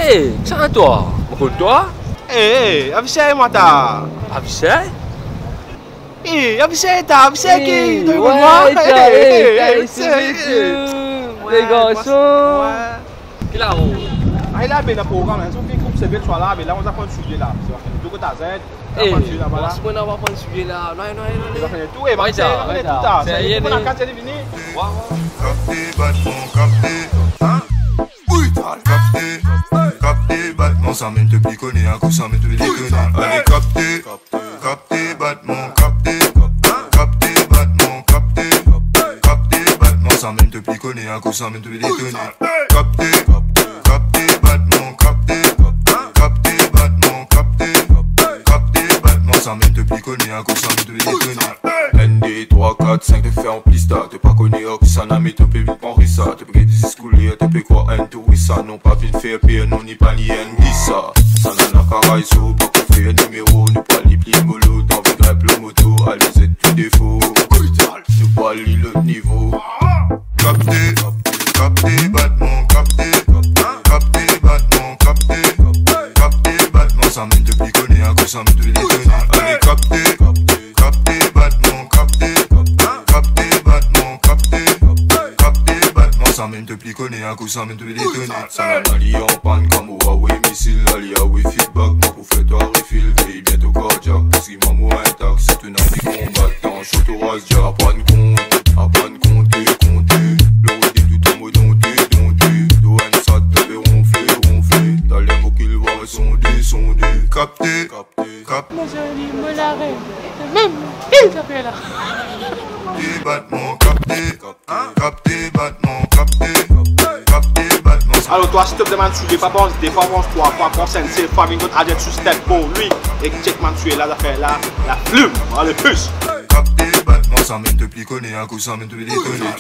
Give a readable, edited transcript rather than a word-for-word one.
Eh, tiens toi, mon toi? Eh, avise moi ta. Avise? Eh, avise ta, avise qui? Les garçons. Qui là haut? Ah, il a bien un programme, hein. Sauf qu'il coupe ses bêtes soit là, mais là on va prendre sujet là. Du coup, t'as Z. Eh, on va prendre sujet là. Non. Il va faire tout, il va faire tout ça. C'est pour la carte de venir. Capté, Batman, ça mène te piconner, un coup ça mène te déconner. Allez, capté, Batman, capté, Batman, capté, Batman, ça mène te piconner, un coup ça mène te déconner. Capté, Batman, capté, Batman, capté, Batman, ça mène te piconner, un coup ça mène te déconner. ND 3, 4, 5 te fait en plista, t'es pas connu, ça n'a mis te peut vite en rissa, t'es pas gagné des scouliers, t'es pas quoi un tout ça, non pas vite fait pire, non ni pas ni un ça. Ça n'a n'a qu'à raïso, pas qu'on fait un numéro, nous pas les plis mollo, t'en veux grève le moto, allez c'est tout défaut, nous pas le niveau. Capté, Batman, capté, Batman, capté, Batman, ça mène te piconner, un coup ça mène te déconner. Allez, capté, Batman, capté, Batman, capté, Batman, ça mène te piconner, un coup ça mène te déconner. Ça n'a allié en panne comme au Huawei missile, allié à Huawei feedback, moi pour faire toi refill, et bientôt cardiaque, parce qu'il m'a mot intact, c'est une arme combattant, chautoras, déjà à prendre compter, le route est tout en mode dompté, douane ça te fait ronfler, t'as les mots qu'ils voient sonder, capté, Moi je dis, me l'arrête, même, il s'appelle là. Batman, capté, Batman, capté, Batman. Alors toi, si tu te demandes tu es pas bon, des fois on se croit, pas c'est famille notre agent sur step pour lui et check man tu es là d'affaire là, la plume, le plus. Capté, Batman, ça mène te piconner, un coup ça mène te déconner.